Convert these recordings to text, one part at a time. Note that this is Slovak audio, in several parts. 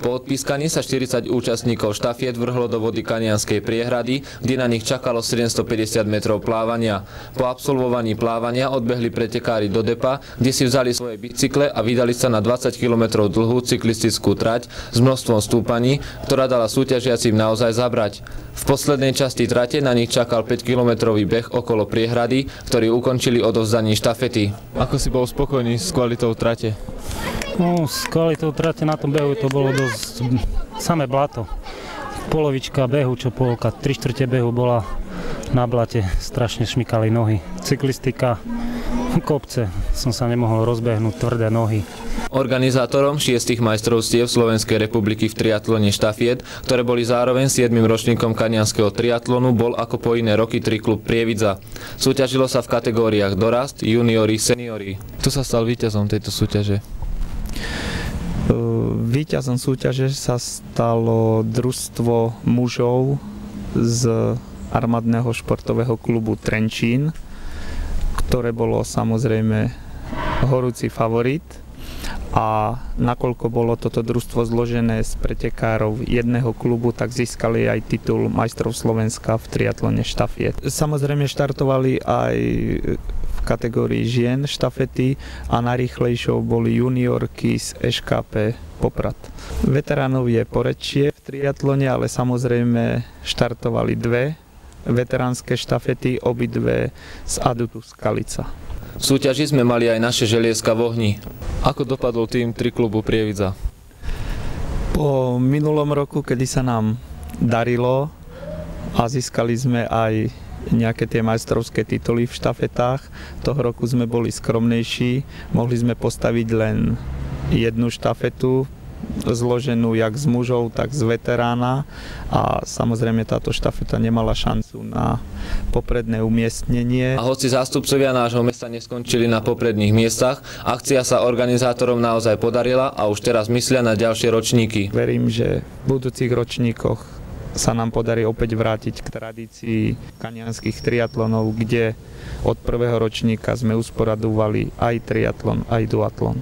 Po odpískaní sa 40 účastníkov štafiet vrhlo do vody Kanianskej priehrady, kde na nich čakalo 750 metrov plávania. Po absolvovaní plávania odbehli pretekári do depa, kde si vzali svoje bicykle a vydali sa na 20 km dlhú cyklistickú trať s množstvom stúpaní, ktorá dala súťažiacim naozaj zabrať. V poslednej časti trate na nich čakal 5-kilometrový beh okolo priehrady, ktorý ukončili odovzdaním štafety. Ako si bol spokojný s kvalitou trate? No, s kvalitou trate na tom behu to bolo dosť samé blato. Polovička behu, čo polka, 3/4 behu bola na blate, strašne šmykali nohy. Cyklistika, kopce, som sa nemohol rozbehnúť, tvrdé nohy. Organizátorom 6 majstrovstiev Slovenskej republiky v triatlone štafiet, ktoré boli zároveň 7. ročníkom kanianskeho triatlonu, bol ako po iné roky triklub Prievidza. Súťažilo sa v kategóriách dorast, juniori, seniori. Kto sa stal víťazom tejto súťaže? Víťazom súťaže sa stalo družstvo mužov z armádneho športového klubu Trenčín, ktoré bolo samozrejme horúci favorit. A nakoľko bolo toto družstvo zložené z pretekárov jedného klubu, tak získali aj titul majstrov Slovenska v triatlone štafiet. Samozrejme štartovali aj v kategórii žien štafety a najrýchlejšou boli juniorky z ŠKP Poprad. Veteránov je Porečie v triatlone, ale samozrejme štartovali dve veteránske štafety, obidve z Adutu Skalica. V súťaži sme mali aj naše želieska v ohni. Ako dopadol tým triklubu Prievidza? Po minulom roku, kedy sa nám darilo a získali sme aj nejaké tie majstrovské tituly v štafetách, toho roku sme boli skromnejší, mohli sme postaviť len jednu štafetu, zloženú jak z mužov, tak z veterána a samozrejme táto štafeta nemala šancu na popredné umiestnenie. A hoci zástupcovia nášho mesta neskončili na popredných miestach, akcia sa organizátorom naozaj podarila a už teraz myslia na ďalšie ročníky. Verím, že v budúcich ročníkoch sa nám podarí opäť vrátiť k tradícii kanianských triatlonov, kde od prvého ročníka sme usporadovali aj triatlon, aj duatlon.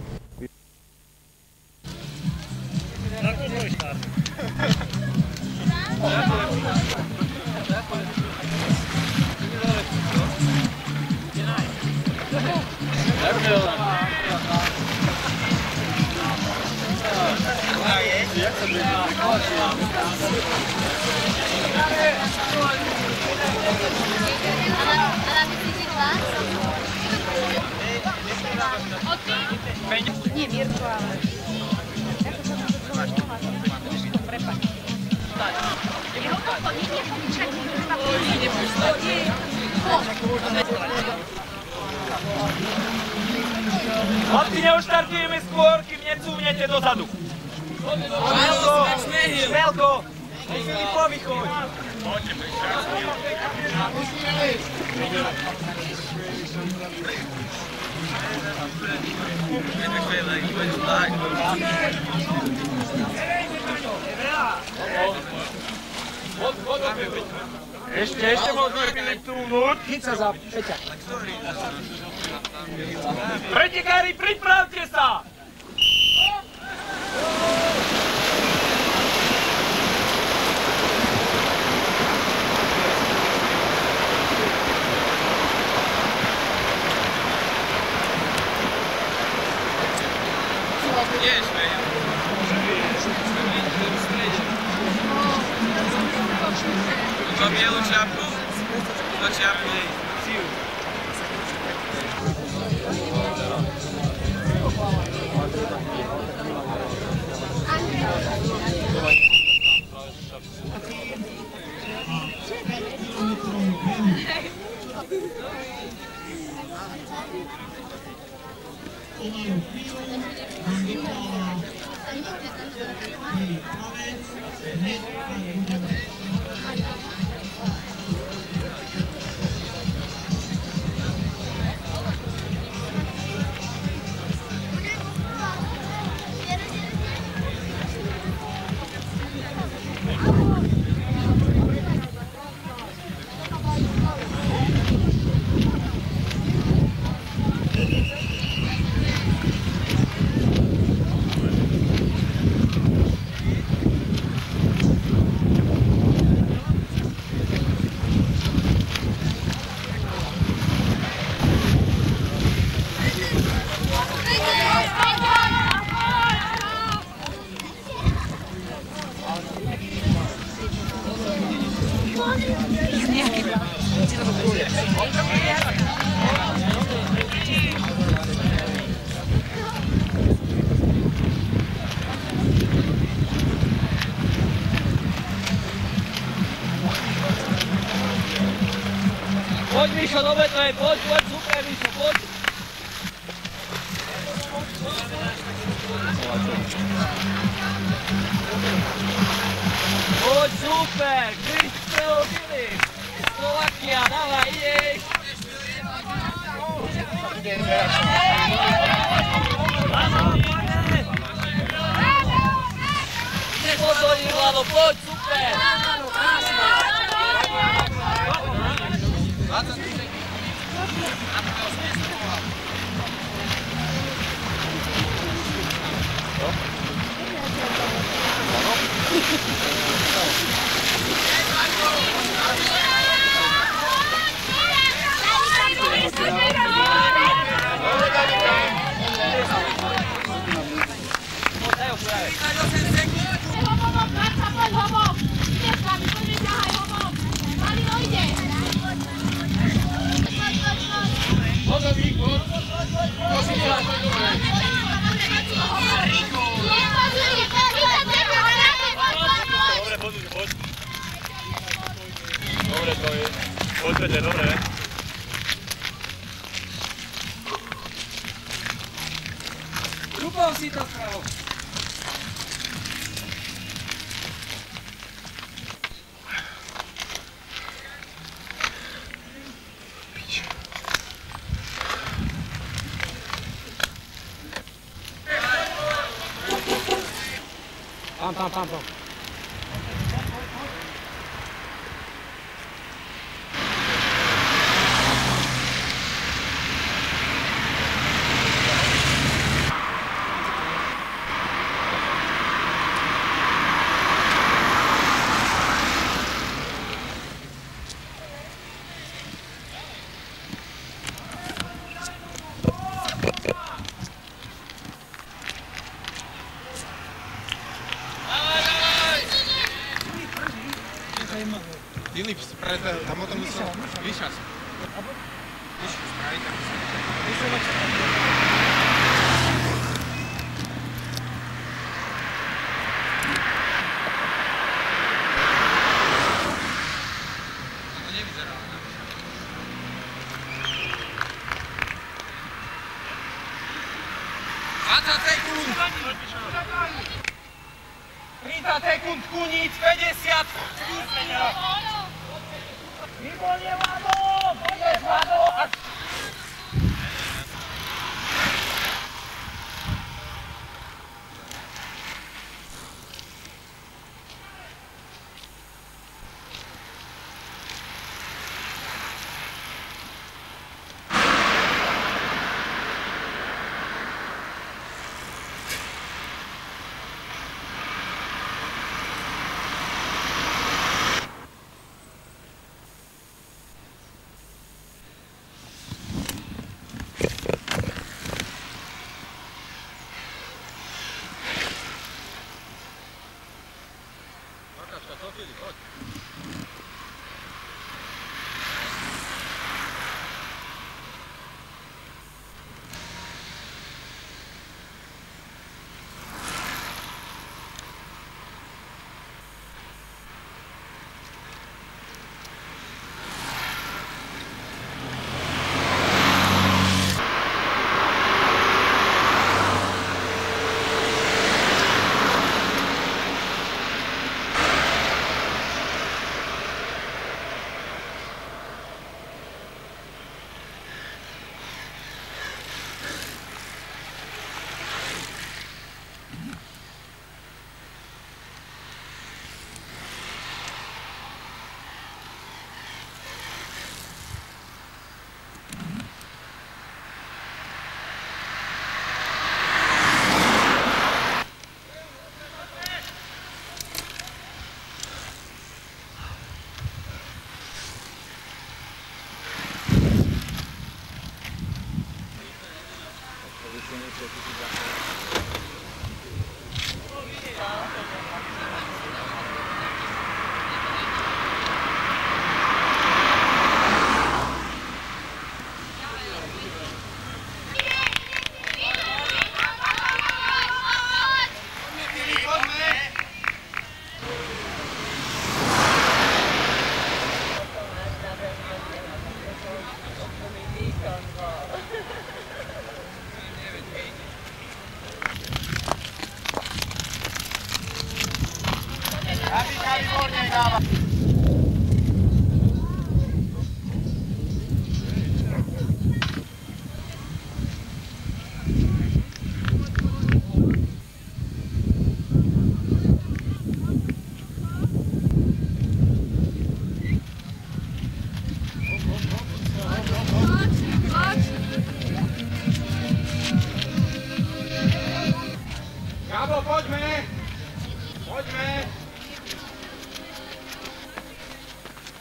Nie, virtuálne. Chlapci, neuštartujeme skôr, kým necúvnete dozadu. Šmelko! Filipovi choď! Ešte môžeme Filiptúvnuť. Chyť sa za Peťa. Pretekári, pripravte sa! Za bielu čapku? Za čapku. Poď, super! Když ste ho byli! Slovakia, dávaj, ideš! Nepozorni, Vlado, poď, super! Dobre to je. Poďte, dobre. Rupou si to sprav! Tam. Filip, tam o tom musel vyšať. Vyšať, spraviť tam. To nevyzerá. 20 sekúnd! 30 sekúnd, Kuníc, 50! Výborne, Vlado! Poďeš, Vlado! Gabo, poďme! Poďme!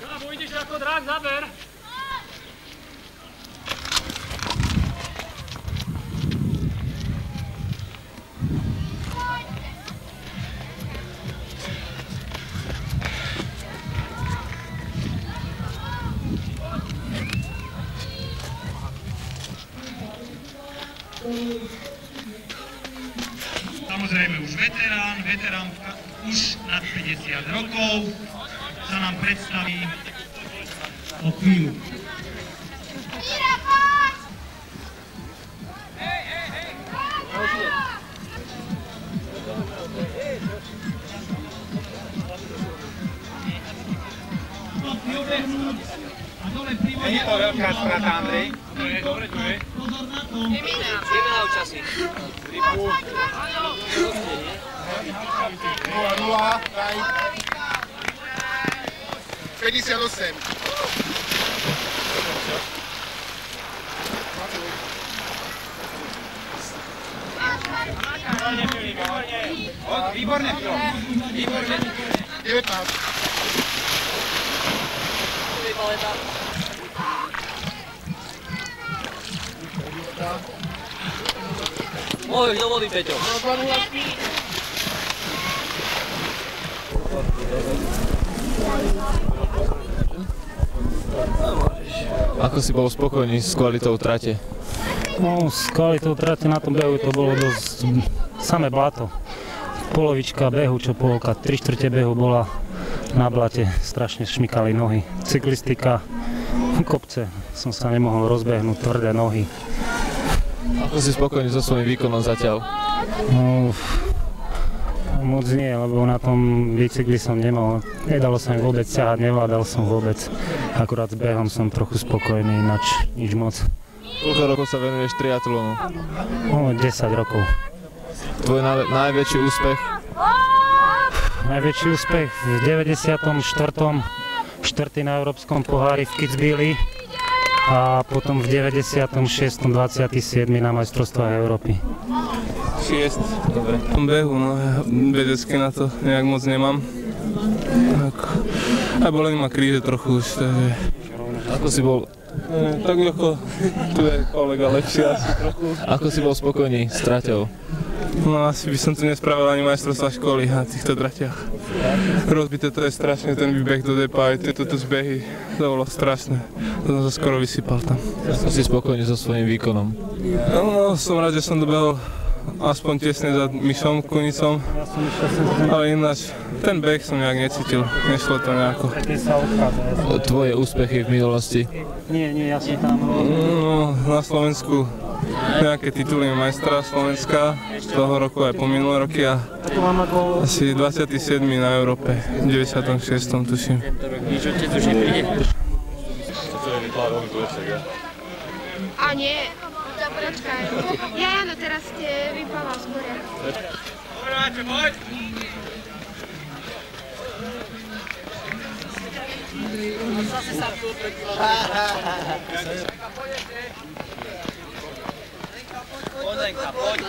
Gabo, ideš ako drak, zaber. Samozrejme už veterán už nad 50 rokov sa nám predstaví o chvíľu. Není to veľká strata, Andrej? Dobre, tu je. Ideme na účastník. 0-0, daj. 58. Výborne, Filo. Výborne. 19. Môžeš do vody, Peťo. Ako si bol spokojný s kvalitou trate? No, s kvalitou trate na tom behu to bolo dosť samé blato. Polovička behu, čo polka, 3/4 behu bola na blate, strašne šmykali nohy. Cyklistika, kopce, som sa nemohol rozbehnúť, tvrdé nohy. Ako si spokojný so svojím výkonom zatiaľ? No, moc nie, lebo na tom bicykli som nemal. Nedalo sa mi vôbec ťahať, nevládal som vôbec. Akurát s behom som trochu spokojný, ináč nič moc. Koľko rokov sa venuješ triatlonu? No, 10 rokov. Tvoj najväčší úspech? Najväčší úspech v 94. 4. na Európskom pohári v Kitzbüheli a potom v 96. 27. na majstrovstvách Európy. 6. Dobre. V tom behu, no ja vedecky na to nejak moc nemám. Aj boleli ma kríže trochu už, takže... Ako si bol... Tak ako tu je kolega lepší asi trochu. Ako si bol spokojný s traťou? No asi by som tu nespravil ani majstrovstvá školy na týchto tratiach. Rozbité to je strašne, ten výbeh do depa, aj tieto zbehy, to bolo strašné. To som sa skoro vysypal tam. Si spokojný so svojím výkonom? No, som rád, že som dobehol aspoň tesne za Mišom Kunicom, ale ináč ten beh som nejak necítil, nešlo to nejako. Tvoje úspechy v minulosti? Nie, ja som tam... No, na Slovensku nejaké tituly majstra Slovenska, toho roku aj po minulé roky a asi 27. na Európe, v 96. tuším. A nie, počkaj. Ja, no teraz ste vypával skôr. Dobre, Máčo, poď! Zase sa tu Poď, Lenka, poď.